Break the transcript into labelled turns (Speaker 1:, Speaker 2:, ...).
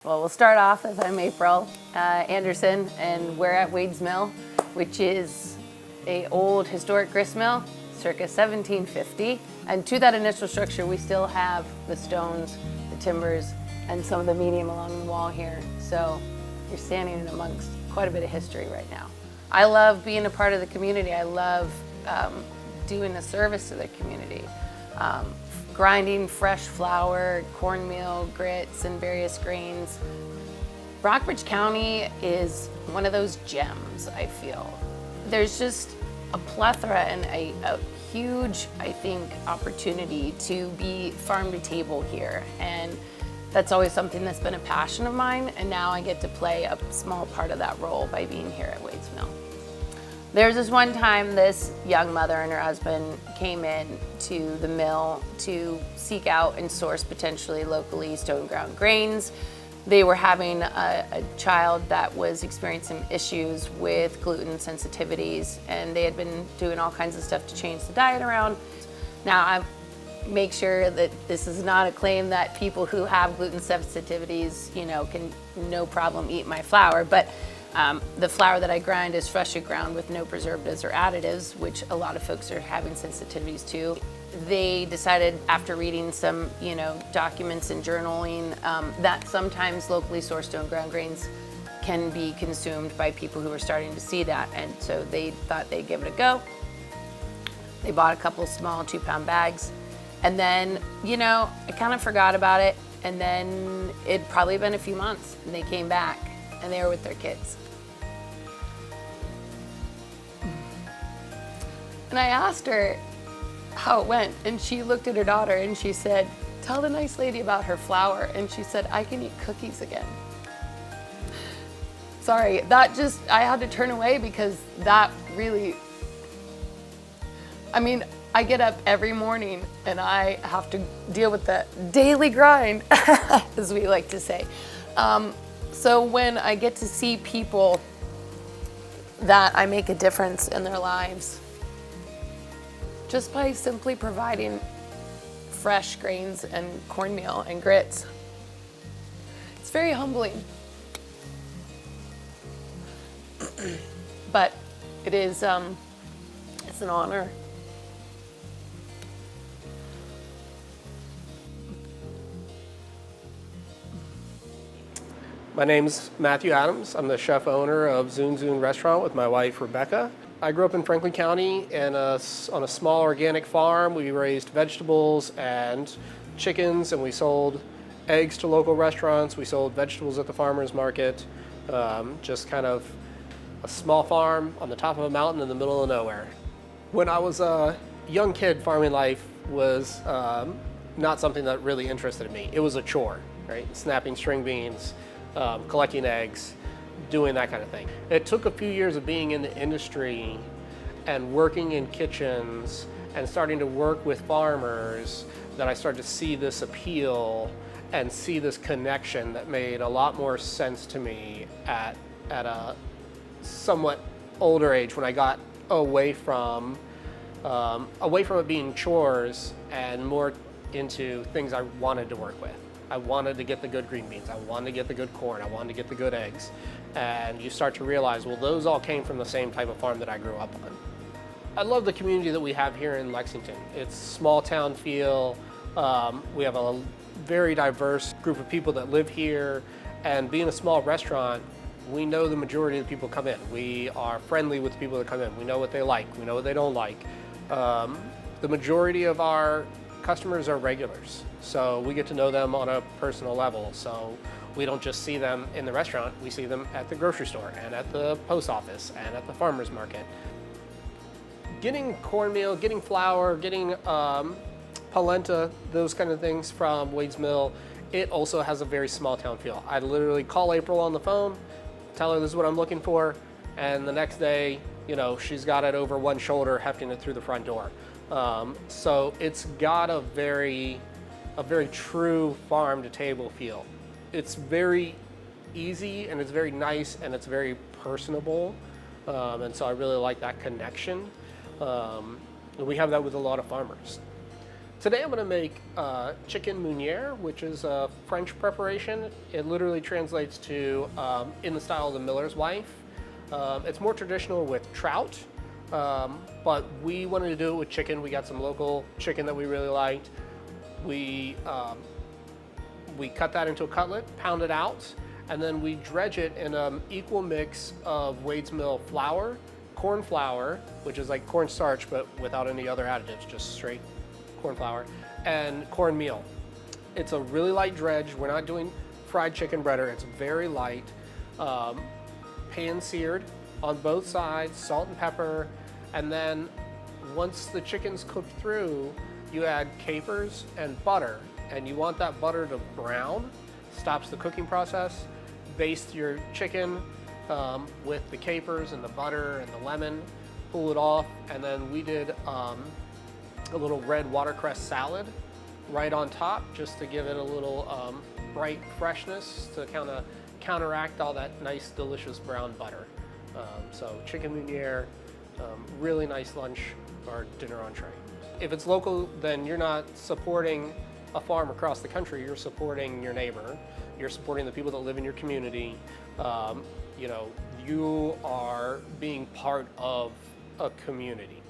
Speaker 1: Well, we'll start off as I'm April Anderson, and we're at Wade's Mill, which is a old historic grist mill, circa 1750. And to that initial structure, we still have the stones, the timbers, and some of the medium along the wall here. So you're standing in amongst quite a bit of history right now. I love being a part of the community. I love doing a service to the community. Grinding fresh flour, cornmeal, grits, and various grains. Rockbridge County is one of those gems, I feel. There's just a plethora and a huge, I think, opportunity to be farm to table here. And that's always something that's been a passion of mine, and now I get to play a small part of that role by being here at Wade's Mill. There's this one time this young mother and her husband came in to the mill to seek out and source potentially locally stone ground grains. They were having a child that was experiencing issues with gluten sensitivities, and they had been doing all kinds of stuff to change the diet around. Now, I make sure that this is not a claim that people who have gluten sensitivities, can no problem eat my flour, but the flour that I grind is freshly ground with no preservatives or additives, which a lot of folks are having sensitivities to. They decided after reading some, documents and journaling that sometimes locally sourced stone ground grains can be consumed by people who are starting to see that. And so they thought they'd give it a go. They bought a couple small 2-pound bags. And then, I kind of forgot about it. And then it'd probably been a few months and they came back and they were with their kids. And I asked her how it went, and she looked at her daughter and she said, "Tell the nice lady about her flour." And she said, "I can eat cookies again." Sorry, I had to turn away because that really, I get up every morning and I have to deal with the daily grind, as we like to say. So when I get to see people that I make a difference in their lives, just by simply providing fresh grains and cornmeal and grits, it's very humbling. But it is, it's an honor.
Speaker 2: My name's Matthew Adams. I'm the chef owner of Zoon Restaurant with my wife, Rebecca. I grew up in Franklin County on a small organic farm. We raised vegetables and chickens, and we sold eggs to local restaurants. We sold vegetables at the farmer's market. Just kind of a small farm on the top of a mountain in the middle of nowhere. When I was a young kid, farming life was not something that really interested me. It was a chore, right? Snapping string beans, collecting eggs, doing that kind of thing. It took a few years of being in the industry and working in kitchens and starting to work with farmers that I started to see this appeal and see this connection that made a lot more sense to me at a somewhat older age, when I got away from it being chores and more into things I wanted to work with. I wanted to get the good green beans. I wanted to get the good corn. I wanted to get the good eggs. And you start to realize, well, those all came from the same type of farm that I grew up on. I love the community that we have here in Lexington. It's small town feel. We have a very diverse group of people that live here. And being a small restaurant, we know the majority of the people come in. We are friendly with the people that come in. We know what they like. We know what they don't like. The majority of our customers are regulars, so we get to know them on a personal level. So we don't just see them in the restaurant, we see them at the grocery store and at the post office and at the farmer's market. Getting cornmeal, getting flour, getting polenta, those kind of things from Wade's Mill, it also has a very small town feel. I literally call April on the phone, tell her this is what I'm looking for, and the next day, she's got it over one shoulder, hefting it through the front door. So it's got a very true farm to table feel. It's very easy and it's very nice and it's very personable. And so I really like that connection. And we have that with a lot of farmers. Today I'm going to make chicken meuniere, which is a French preparation. It literally translates to in the style of the miller's wife. It's more traditional with trout, but we wanted to do it with chicken. We got some local chicken that we really liked. We cut that into a cutlet, pound it out, and then we dredge it in an equal mix of Wade's Mill flour, corn flour, which is like cornstarch but without any other additives, just straight corn flour, and cornmeal. It's a really light dredge. We're not doing fried chicken breader. It's very light, pan seared on both sides, salt and pepper, and then once the chicken's cooked through, you add capers and butter, and you want that butter to brown. Stops the cooking process. Baste your chicken with the capers and the butter and the lemon, pull it off, and then we did a little red watercress salad right on top just to give it a little bright freshness to kind of counteract all that nice delicious brown butter. So chicken meuniere, really nice lunch or dinner entree. If it's local, then you're not supporting a farm across the country, you're supporting your neighbor, you're supporting the people that live in your community. You know, you are being part of a community.